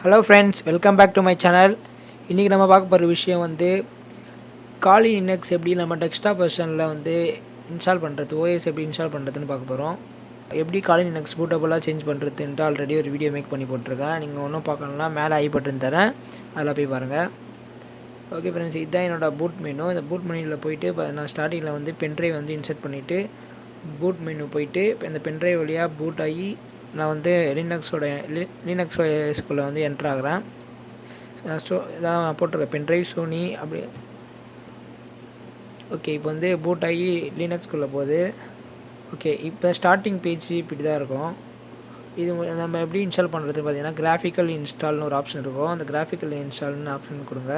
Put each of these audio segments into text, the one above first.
Hello friends, welcome back to my channel. இன்றைக்கி நம்ம பார்க்க போகிற விஷயம் வந்து காலி லினக்ஸ் எப்படி நம்ம டெஸ்க்டாப் வெர்ஷனில் வந்து இன்ஸ்டால் பண்ணுறது, ஓஎஸ் எப்படி இன்ஸ்டால் பண்ணுறதுன்னு பார்க்க போகிறோம். எப்படி காலி லினக்ஸ் பூட்டபுளாக சேஞ்ச் பண்ணுறதுன்ட்டு ஆல்ரெடி ஒரு வீடியோ மேக் பண்ணி போட்டிருக்கேன். நீங்கள் ஒன்றும் பார்க்கணும்னா மேலே ஐ பட்டன் தரேன், அதில் போய் பாருங்கள். ஓகே ஃப்ரெண்ட்ஸ், இதுதான் என்னோடய பூட் மெனு. இந்த பூட் மெனுவில் போயிட்டு நான் ஸ்டார்டிங்கில் வந்து பென்ட்ரைவ் வந்து இன்சர்ட் பண்ணிவிட்டு பூட் மெனு போயிட்டு இந்த பென்ட்ரைவ் வழியாக பூட் ஆகி நான் வந்து லினக்ஸ் ஓஎஸ்குள்ளே வந்து என்ட்ரு ஆகிறேன். இதான் போட்டிருக்கேன் பென்ட்ரைவ் சோனி அப்படி. ஓகே, இப்போ வந்து பூட் ஆகி லினக்ஸ்குள்ளே போகுது. ஓகே, இப்போ ஸ்டார்டிங் பேஜ் இப்படி தான் இருக்கும். இது நம்ம எப்படி இன்ஸ்டால் பண்ணுறது பார்த்தீங்கன்னா கிராஃபிக்கல் இன்ஸ்டால்னு ஒரு ஆப்ஷன் இருக்கும். அந்த கிராஃபிக்கல் இன்ஸ்டால்னு ஆப்ஷன் கொடுங்க.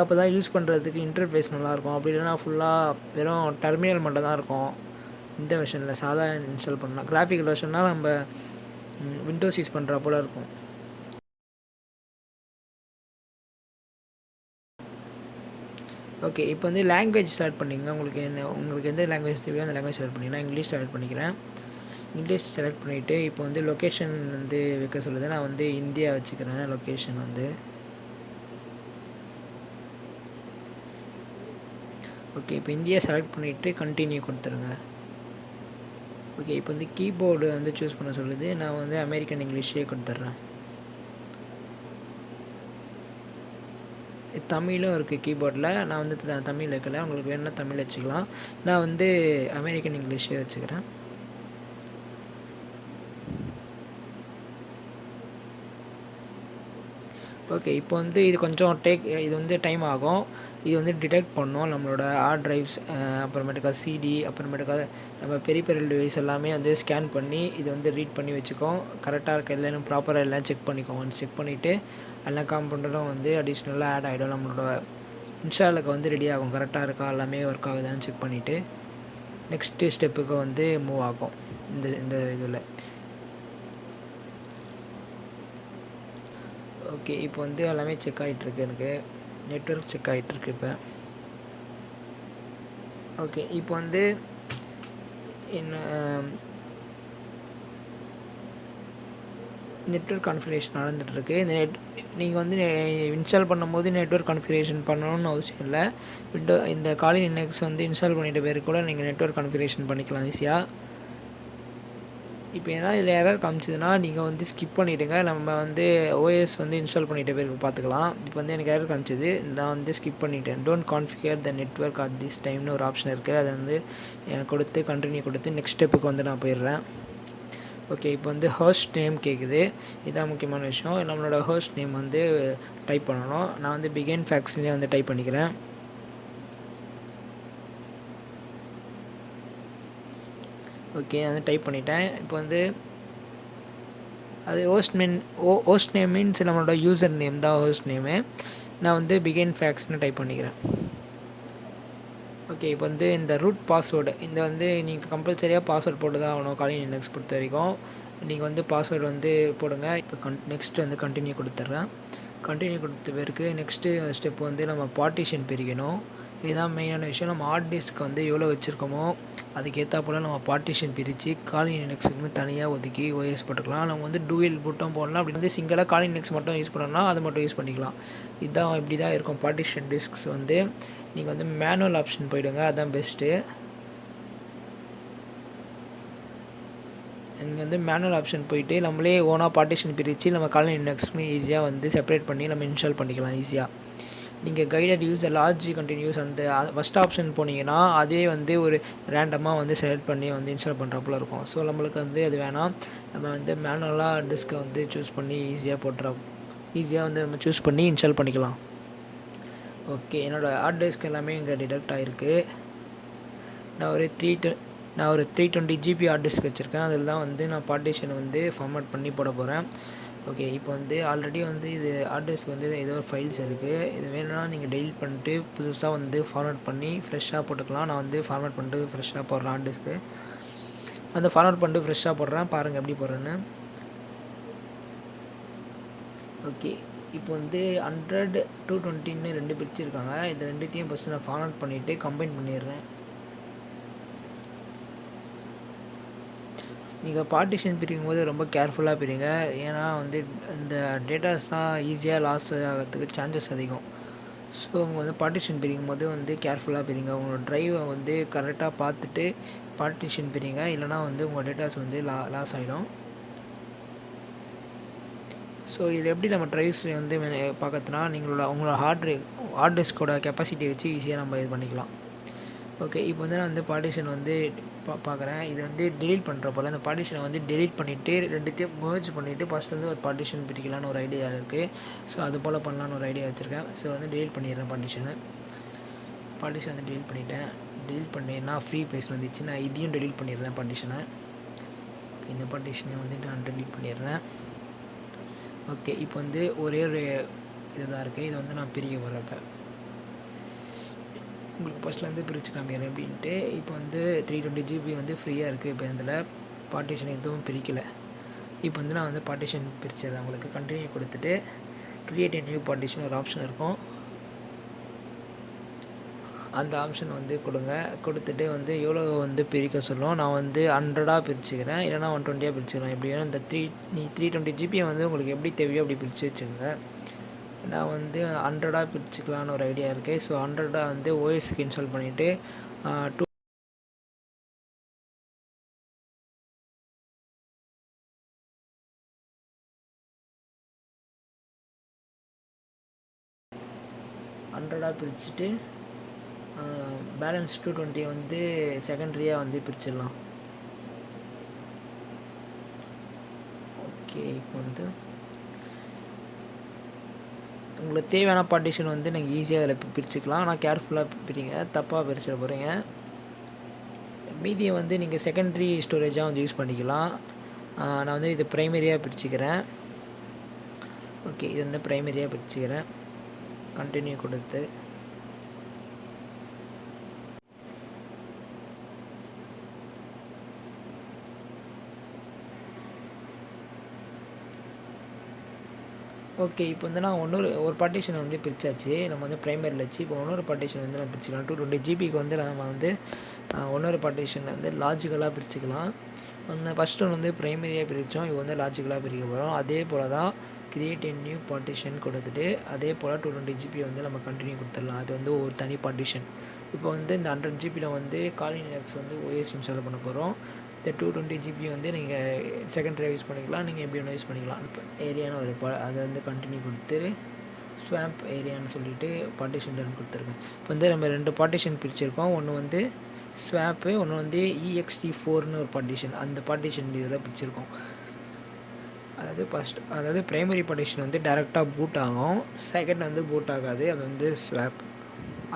அப்போ தான் யூஸ் பண்ணுறதுக்கு இன்டர்ஃபேஸ் நல்லாயிருக்கும். அப்படி இல்லைனா ஃபுல்லாக வெறும் டெர்மினல் மட்டும் தான் இருக்கும். இந்த வெர்ஷனில் சாதா இன்ஸ்டால் பண்ணலாம். கிராஃபிக்கல் வெர்ஷன்னால் நம்ம விண்டோஸ் யூஸ் பண்ணுற போல் இருக்கும். ஓகே, இப்போ வந்து லாங்குவேஜ் ஸ்டார்ட் பண்ணிங்க. உங்களுக்கு எந்த லாங்குவேஜ் தேவையோ அந்த லாங்குவேஜ் செலக்ட் பண்ணிங்கன்னா இங்கிலீஷ் செலக்ட் பண்ணிக்கிறேன். இங்கிலீஷ் செலக்ட் பண்ணிவிட்டு இப்போ வந்து லொக்கேஷன் வந்து வைக்க சொல்லுது. நான் வந்து இந்தியா வச்சுக்கிறேன். லொக்கேஷன் வந்து ஓகே, இப்போ இந்தியா செலக்ட் பண்ணிவிட்டு கண்டினியூ கொடுத்துருங்க. ஓகே, இப்போ வந்து கீபோர்டு வந்து சூஸ் பண்ண சொல்லுது. நான் வந்து அமெரிக்கன் இங்கிலீஷே கொடுத்துட்றேன். தமிழும் இருக்குது கீபோர்டில். நான் வந்து தமிழ் வைக்கல, உங்களுக்கு வேணும்னா தமிழ் வச்சுக்கலாம். நான் வந்து அமெரிக்கன் இங்கிலீஷே வச்சுக்கிறேன். ஓகே, இப்போ வந்து இது கொஞ்சம் இது வந்து டைம் ஆகும். இது வந்து டிடெக்ட் பண்ணோம் நம்மளோட ஹார்ட் ட்ரைவ்ஸ், அப்புறமேட்டுக்கா சிடி, அப்புறமேட்டுக்கா நம்ம பெரிஃபெரல் டிவைஸ் எல்லாமே வந்து ஸ்கேன் பண்ணி இது வந்து ரீட் பண்ணி வச்சுக்கோம். கரெக்டாக இருக்க இல்லைன்னு ப்ராப்பராக எல்லாம் செக் பண்ணிக்கோங்க. செக் பண்ணிவிட்டு எல்லா காம்பவுண்டரும் வந்து அடிஷ்னலாக ஆட் ஆகிடும். நம்மளோட இன்ஸ்டாலுக்கு வந்து ரெடி ஆகும். கரெக்டாக இருக்கா, எல்லாமே ஒர்க் ஆகுதான்னு செக் பண்ணிவிட்டு நெக்ஸ்ட்டு ஸ்டெப்புக்கு வந்து மூவ் ஆகும். இந்த இதில் ஓகே, இப்போ வந்து எல்லாமே செக் ஆகிட்டுருக்கு. எனக்கு நெட்வொர்க் செக் ஆகிட்டுருக்கு இப்போ. ஓகே, இப்போ வந்து என்ன நெட்வொர்க் கான்ஃபிகரேஷன் நடந்துகிட்ருக்கு. இந்த நீங்கள் வந்து இன்ஸ்டால் பண்ணும்போது நெட்வொர்க் கான்ஃபிகரேஷன் பண்ணணும்னு அவசியம் இல்லை. இந்த காலி லினக்ஸ் வந்து இன்ஸ்டால் பண்ணிட்ட பேர் கூட நீங்கள் நெட்வொர்க் கான்ஃபிகரேஷன் பண்ணிக்கலாம் ஈஸியாக. இப்போ ஏதாவது இதில் எரர் காமிச்சதுன்னா நீங்கள் வந்து ஸ்கிப் பண்ணிவிடுங்க. நம்ம வந்து ஓஎஸ் வந்து இன்ஸ்டால் பண்ணிட்ட பேருக்கு பார்த்துக்கலாம். இப்போ வந்து எனக்கு எரர் காமிச்சது, நான் வந்து ஸ்கிப் பண்ணிவிட்டேன். Don't configure the network at this டைம்னு ஒரு ஆப்ஷன் இருக்குது. அதை வந்து எனக்கு கொடுத்து கண்டினியூ கொடுத்து நெக்ஸ்ட் ஸ்டெப்புக்கு வந்து நான் போயிடுறேன். ஓகே, இப்போ வந்து ஹோஸ்ட் நேம் கேட்குது. இதுதான் முக்கியமான விஷயம். நம்மளோட ஹோஸ்ட் நேம் வந்து டைப் பண்ணணும். நான் வந்து பிகின் ஃபேக்ஸ்லேயே வந்து டைப் பண்ணிக்கிறேன். ஓகே, அதை டைப் பண்ணிட்டேன். இப்போ வந்து அது ஹோஸ்ட் நேம் மீன்ஸ் நம்மளோட யூசர் நேம் தான் ஹோஸ்ட் நேமு. நான் வந்து பிகின் ஃபேக்ஸ்னு டைப் பண்ணிக்கிறேன். ஓகே, இப்போ வந்து இந்த ரூட் பாஸ்வேர்டு இந்த வந்து நீங்கள் கம்பல்சரியாக பாஸ்வேர்டு போட்டு தான் ஆகணும். காலி லினக்ஸ் பொறுத்த வரைக்கும் நீங்கள் வந்து பாஸ்வேர்டு வந்து போடுங்க. இப்போ நெக்ஸ்ட்டு வந்து கண்டினியூ கொடுத்துட்றேன். கண்டினியூ கொடுத்த பிறகு நெக்ஸ்ட்டு ஸ்டெப் வந்து நம்ம பார்ட்டிஷன் பிரிக்கணும். இதுதான் மெயினான விஷயம். நம்ம ஹார்ட் டிஸ்க் வந்து எவ்வளோ வச்சுருக்கோமோ அதுக்கேற்ற போல் நம்ம பார்ட்டிஷன் பிரித்து காலி லினக்ஸுக்குன்னு தனியாக ஒதுக்கி ஓஎஸ் போட்டுக்கலாம். நம்ம வந்து டூயல் பூட்டும் போடலாம். அப்படி வந்து சிங்கிளாக காலி லினக்ஸ் மட்டும் யூஸ் பண்ணோம்னா அது மட்டும் யூஸ் பண்ணிக்கலாம். இதுதான் இப்படி தான் இருக்கும் பார்ட்டிஷன் டிஸ்க்ஸ் வந்து. நீங்கள் வந்து மேனுவல் ஆப்ஷன் போயிடுங்க, அதுதான் பெஸ்ட்டு. நீங்கள் வந்து மேனுவல் ஆப்ஷன் போயிட்டு நம்மளே ஓனாக பார்ட்டிஷன் பிரித்து நம்ம காலி லினக்ஸ்னு ஈஸியாக வந்து செப்பரேட் பண்ணி நம்ம இன்ஸ்டால் பண்ணிக்கலாம் ஈஸியாக. நீங்கள் கைடட் யூஸ் லார்ஜ் கண்டினியூஸ் அந்த ஃபஸ்ட் ஆப்ஷன் போனீங்கன்னா அதே வந்து ஒரு ரேண்டமாக வந்து செலக்ட் பண்ணி வந்து இன்ஸ்டால் பண்ணுறப்பல இருக்கும். ஸோ நம்மளுக்கு வந்து அது வேணாம். நம்ம வந்து மேனுவலாக டிஸ்க்கை வந்து சூஸ் பண்ணி ஈஸியாக வந்து நம்ம சூஸ் பண்ணி இன்ஸ்டால் பண்ணிக்கலாம். ஓகே, என்னோடய ஹார்ட் டிஸ்க் எல்லாமே இங்கே டிடெக்ட் ஆகிருக்கு. நான் ஒரு 320 GB ஹார்ட் டிஸ்க் வச்சுருக்கேன். அதில் தான் வந்து நான் பார்ட்டிஷனை வந்து ஃபார்மேட் பண்ணி போட போகிறேன். ஓகே, இப்போ வந்து ஆல்ரெடி வந்து இது ஹார்ட் டிஸ்க் வந்து ஏதோ ஒரு ஃபைல்ஸ் இருக்குது. இது வேணும்னா நீங்கள் டெலிட் பண்ணிட்டு புதுசாக வந்து ஃபார்மேட் பண்ணி ஃப்ரெஷ்ஷாக போட்டுக்கலாம். நான் வந்து ஃபார்மேட் பண்ணிட்டு ஃப்ரெஷ்ஷாக போடுறேன். ஹார்ட் டிஸ்க்கு வந்து ஃபார்மேட் பண்ணிட்டு ஃப்ரெஷ்ஷாக போடுறேன். பாருங்கள் எப்படி போடுறேன்னு. ஓகே, இப்போ வந்து 100 220 ரெண்டு பிரிச்சுருக்காங்க. இது ரெண்டுத்தையும் ஃபஸ்ட்டு நான் ஃபார்மேட் பண்ணிவிட்டு கம்பைன் பண்ணிடுறேன். நீங்கள் பார்ட்டிஷன் பிரிக்கும்போது ரொம்ப கேர்ஃபுல்லாக பிரிங்க. ஏன்னா வந்து இந்த டேட்டாஸ்லாம் ஈஸியாக லாஸ் ஆகிறதுக்கு சான்சஸ் அதிகம். ஸோ அவங்க வந்து பார்ட்டிஷன் பிரிக்கும்போது வந்து கேர்ஃபுல்லாக பிரிங்க. உங்களோட ட்ரைவை வந்து கரெக்டாக பார்த்துட்டு பார்ட்டிஷன் பிரிங்க. இல்லைனா வந்து உங்கள் டேட்டாஸ் வந்து லாஸ் ஆகிடும். ஸோ இதில் எப்படி நம்ம ட்ரைவ்ஸ் வந்து பார்க்கறதுனா உங்களோட ஹார்ட் டிஸ்கோட கெப்பாசிட்டி வச்சு ஈஸியாக நம்ம இது பண்ணிக்கலாம். ஓகே, இப்போ வந்து நான் வந்து பார்ட்டிஷன் வந்து பார்க்குறேன். இது வந்து டெலீட் பண்ணுற போல் அந்த பார்ட்டிஷனை வந்து டெலீட் பண்ணிவிட்டு ரெண்டுத்தையும் மெர்ஜ் பண்ணிவிட்டு ஃபஸ்ட் வந்து ஒரு பார்ட்டிஷன் பிரிக்கலான்னு ஒரு ஐடியா இருக்குது. ஸோ அது போல் பண்ணலான்னு ஒரு ஐடியா வச்சுருக்கேன். ஸோ வந்து டெலீட் பண்ணிடுறேன் பார்ட்டிஷன் வந்து டெலீட் பண்ணிட்டேன். டெலீட் பண்ணேன்னா ஃப்ரீ பேஸ் வந்துச்சு. நான் இதையும் டெலீட் பண்ணிடுறேன் பார்ட்டிஷனை. இந்த பார்ட்டிஷனை வந்து நான் டெலீட் பண்ணிடுறேன். ஓகே, இப்போ வந்து ஒரே ஒரு இதுதான் இருக்குது. இது வந்து நான் பிரிக்க போகிறப்ப உங்களுக்கு ஃபஸ்ட்லேருந்து பிரித்து காமிக்கிறேன் அப்படின்ட்டு. இப்போ வந்து 320 GB வந்து ஃப்ரீயாக இருக்குது. இப்போ இதில் பார்ட்டிஷன் எதுவும் பிரிக்கலை. இப்போ வந்து நான் வந்து பார்ட்டிஷன் பிரிச்சிடுறேன். உங்களுக்கு கண்டினியூ கொடுத்துட்டு க்ரியேட் எ நியூ பார்ட்டிஷன் ஒரு ஆப்ஷன் இருக்கும். அந்த ஆப்ஷன் வந்து கொடுத்துட்டு வந்து எவ்வளோ வந்து பிரிக்க சொல்லும். நான் வந்து 100 பிரிச்சுக்கிறேன், இல்லைனா 120 பிரிச்சுக்கிறேன். எப்படி வேணும் இந்த 320 GB வந்து உங்களுக்கு எப்படி தேவையோ அப்படி பிரித்து வச்சுக்கோங்க. நான் வந்து 100 பிரிச்சுக்கலான்னு ஒரு ஐடியா இருக்குது. ஸோ 100 வந்து ஓஎஸ்க்கு இன்ஸ்டால் பண்ணிவிட்டு 100 பிரிச்சுட்டு பேலன்ஸ் 220 வந்து செகண்ட்ரியாக வந்து பிரிச்சிடலாம். ஓகே, இப்போ வந்து உங்களுக்கு தேவையான பார்ட்டிஷன் வந்து நீங்கள் ஈஸியாக அதில் பிரிச்சுக்கலாம். ஆனால் கேர்ஃபுல்லாக பிரிங்க, தப்பாக பிரிச்சிட போகிறீங்க. மீதியை வந்து நீங்கள் செகண்டரி ஸ்டோரேஜாக வந்து யூஸ் பண்ணிக்கலாம். நான் வந்து இது ப்ரைமரியாக பிரிச்சுக்கிறேன். ஓகே, இது வந்து ப்ரைமரியாக பிரிச்சுக்கிறேன். கண்டினியூ கொடுத்து ஓகே, இப்போ வந்து நான் ஒரு பார்ட்டிஷன் வந்து பிரித்தாச்சு. நம்ம வந்து ப்ரைமரியில் வச்சு இப்போ இன்னொரு பார்ட்டிஷன் வந்து நான் பிரிச்சுக்கலாம். 220 GBக்கு வந்து நம்ம வந்து இன்னொரு பார்ட்டிஷன் வந்து லாஜிக்கலாக பிரிச்சுக்கலாம். ஃபஸ்ட் ஒன்று வந்து ப்ரைமரியாக பிரித்தோம், இப்போ வந்து லாஜிக்கலாக பிரிக்க போகிறோம். அதே போல் தான் கிரியேட் எ நியூ பார்ட்டிஷன் கொடுத்துட்டு அதே போல் 220 GB வந்து நம்ம கண்டினியூ கொடுத்துடலாம். அது வந்து ஒரு தனி பார்ட்டிஷன். இப்போ வந்து இந்த 100 GBயில் வந்து காலினெக்ஸ் வந்து ஓஎஸ் இன்ஸ்டால் பண்ண போகிறோம். இந்த 220 GB வந்து நீங்கள் செகண்டரியாக யூஸ் பண்ணிக்கலாம், நீங்கள் எப்படி வேணும் யூஸ் பண்ணிக்கலாம். இப்போ ஏரியான்னு ஒரு அதை வந்து கண்டினியூ கொடுத்து ஸ்வாம்ப் ஏரியான்னு சொல்லிவிட்டு பார்ட்டிஷன் டன் கொடுத்துருக்கேன். இப்போ வந்து நம்ம 2 பார்ட்டிஷன் பிரிச்சுருக்கோம். ஒன்று வந்து ஸ்வாப்பு, ஒன்று வந்து ext4ன்னு ஒரு பார்ட்டிஷன். அந்த பார்ட்டிஷன் இதில் பிரிச்சுருக்கோம். அதாவது ப்ரைமரி பார்ட்டிஷன் வந்து டைரெக்டாக பூட் ஆகும், செகண்ட் வந்து பூட் ஆகாது. அது வந்து ஸ்வாப்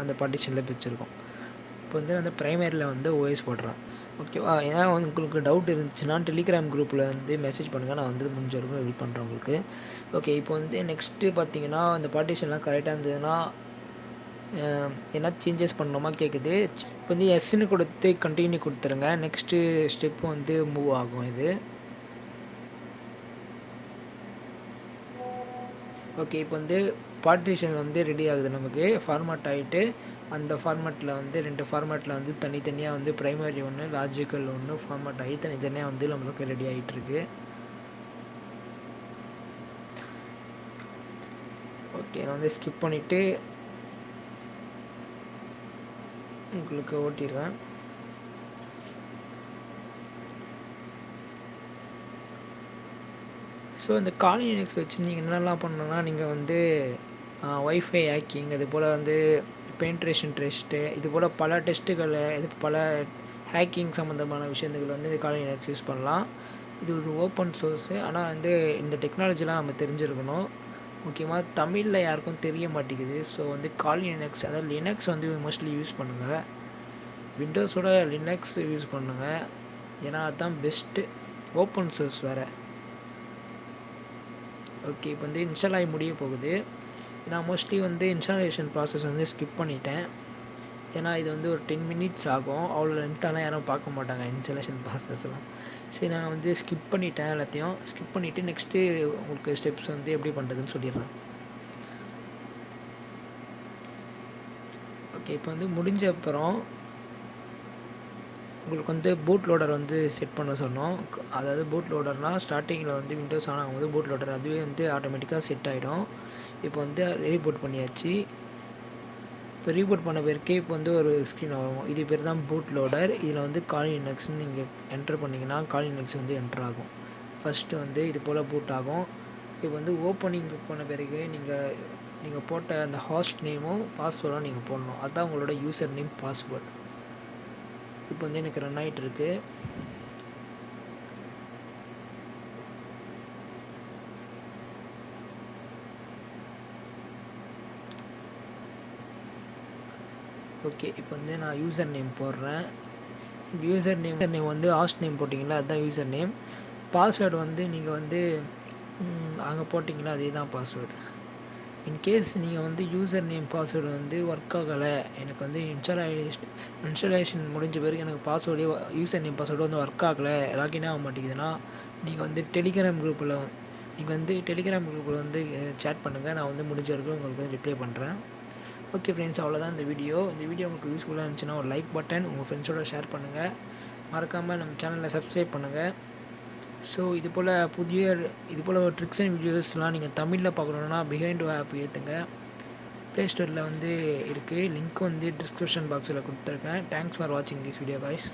அந்த பார்ட்டிஷனில் பிரிச்சுருக்கோம். இப்போ வந்து அந்த ப்ரைமரியில் வந்து ஓஎஸ் போடுறேன். ஓகேவா? ஏன்னா உங்களுக்கு டவுட் இருந்துச்சுன்னா டெலிகிராம் குரூப்பில் வந்து மெசேஜ் பண்ணுங்கள், நான் வந்து முடிஞ்ச வரைக்கும் ஹெல்ப் பண்ணுறேன் உங்களுக்கு. ஓகே, இப்போ வந்து நெக்ஸ்ட்டு பார்த்தீங்கன்னா அந்த பார்ட்டிஷன்லாம் கரெக்டாக இருந்ததுன்னா என்ன சேஞ்சஸ் பண்ணணுமா கேட்குது. இப்போ வந்து எஸ்ன்னு கொடுத்து கண்டினியூ கொடுத்துருங்க. நெக்ஸ்ட்டு ஸ்டெப்பு வந்து மூவ் ஆகும் இது. ஓகே, இப்போ வந்து பார்ட்டிஷன் வந்து ரெடி ஆகுது. நமக்கு ஃபார்மேட் ஆகிட்டு அந்த ஃபார்மேட்டில் வந்து 2 ஃபார்மேட்டில் வந்து தனித்தனியாக வந்து ப்ரைமரி ஒன்று, லாஜிக்கல் ஒன்று ஃபார்மேட் ஆகி தனித்தனியாக வந்து நம்மளுக்கு ரெடி ஆகிட்டுருக்கு. ஓகே, நான் வந்து ஸ்கிப் பண்ணிவிட்டு உங்களுக்கு ஓட்டிடுறேன். ஸோ இந்த காலினெக்ஸ் வச்சு நீங்கள் என்னெல்லாம் பண்ணணும்னா, நீங்கள் வந்து ஒய்ஃபை ஹேக்கிங், அது போல் வந்து பெனிட்ரேஷன் டெஸ்ட்டு, இது போல் பல டெஸ்ட்டுகளை, பல ஹேக்கிங் சம்மந்தமான விஷயத்துக்கு வந்து காலினெக்ஸ் யூஸ் பண்ணலாம். இது ஒரு ஓப்பன் சோர்ஸு. ஆனால் வந்து இந்த டெக்னாலஜிலாம் நம்ம தெரிஞ்சிருக்கணும். முக்கியமாக தமிழில் யாருக்கும் தெரிய மாட்டேங்குது. ஸோ வந்து காலினெக்ஸ், அதாவது லினக்ஸ் வந்து மோஸ்ட்லி யூஸ் பண்ணுங்கள். விண்டோஸோட லினக்ஸ் யூஸ் பண்ணுங்கள், ஏன்னா அதுதான் பெஸ்ட்டு. ஓப்பன் சோர்ஸ் வேறு. ஓகே, இப்போ வந்து இன்ஸ்டால் ஆகி முடிய போகுது. நான் மோஸ்ட்லி வந்து இன்ஸ்டாலேஷன் ப்ராசஸ் வந்து ஸ்கிப் பண்ணிட்டேன். ஏன்னா இது வந்து ஒரு 10 மினிட்ஸ் ஆகும். அவ்வளோ லென்த்தாலாம் யாரும் பார்க்க மாட்டாங்க இன்ஸ்டாலேஷன் ப்ராசஸ்லாம். சரி, நான் வந்து ஸ்கிப் பண்ணிட்டேன். எல்லாத்தையும் ஸ்கிப் பண்ணிவிட்டு நெக்ஸ்ட்டு உங்களுக்கு ஸ்டெப்ஸ் வந்து எப்படி பண்ணுறதுன்னு சொல்லிடுறேன். ஓகே, இப்போ வந்து முடிஞ்ச அப்புறம் உங்களுக்கு வந்து பூட் லோடர் வந்து செட் பண்ண சொன்னோம். அதாவது பூட் லோடர்னால் ஸ்டார்டிங்கில் வந்து விண்டோஸ் ஆன் ஆகும்போது பூட் லோடர் அதுவே வந்து ஆட்டோமேட்டிக்காக செட் ஆகிடும். இப்போ வந்து ரீபூட் பண்ணியாச்சு. இப்போ ரீபூட் பண்ண பேருக்கே இப்போ வந்து ஒரு ஸ்க்ரீன் ஆகும். இது பேர் தான் பூட் லோடர். இதில் வந்து காலி லினக்ஸ்னு நீங்கள் என்டர் பண்ணிங்கன்னா காலி லினக்ஸ் வந்து என்டர் ஆகும். ஃபஸ்ட்டு வந்து இது போல் பூட் ஆகும். இப்போ வந்து ஓப்பனிங் பண்ண பிறகு நீங்கள் போட்ட அந்த ஹாஸ்ட் நேமும் பாஸ்வேர்டும் நீங்கள் போடணும். அதுதான் உங்களோட யூசர் நேம் பாஸ்வேர்ட். இப்போ வந்து எனக்கு ரன் ஆகிட்டு இருக்கு. ஓகே, இப்போ வந்து நான் யூசர் நேம் போடுறேன். யூசர் நேம் வந்து ஹாஸ்ட் நேம் போட்டிங்களா, அதுதான் யூசர் நேம். பாஸ்வேர்டு வந்து நீங்கள் வந்து அங்கே போட்டிங்களா, அதே தான் பாஸ்வேர்டு. இன்கேஸ் நீங்கள் வந்து யூசர் நேம் பாஸ்வேர்டு வந்து ஒர்க் ஆகலை, எனக்கு வந்து இன்ஸ்டாலேஷன் முடிஞ்ச பிறகு எனக்கு பாஸ்வேர்டே யூசர் நேம் பாஸ்வேர்டு வந்து ஒர்க் ஆகலை, லாகின் ஆக மாட்டேங்குதுன்னா நீங்கள் வந்து டெலிகிராம் குரூப்பில் வந்து சேட் பண்ணுங்கள். நான் வந்து முடிஞ்ச வரைக்கும் உங்களுக்கு வந்து ரிப்ளை பண்ணுறேன். ஓகே ஃப்ரெண்ட்ஸ், அவ்வளோதான் இந்த வீடியோ உங்களுக்கு யூஸ்ஃபுல்லாக இருந்துச்சுன்னா ஒரு லைக் பட்டன் உங்கள் ஃப்ரெண்ட்ஸோட ஷேர் பண்ணுங்கள். மறக்காமல் நம்ம சேனலை சப்ஸ்கிரைப் பண்ணுங்கள். ஸோ இது போல் ஒரு ட்ரிக்ஸ் அண்ட் வீடியோஸ்லாம் நீங்கள் தமிழில் பார்க்கணுன்னா பிஹைண்ட் ஆப் ஏற்றுங்க. ப்ளே ஸ்டோரில் வந்து இருக்குது. லிங்க் வந்து டிஸ்கிரிப்ஷன் பாக்ஸில் கொடுத்துருக்கேன். தேங்க்ஸ் ஃபார் வாட்சிங் திஸ் வீடியோ கைஸ்.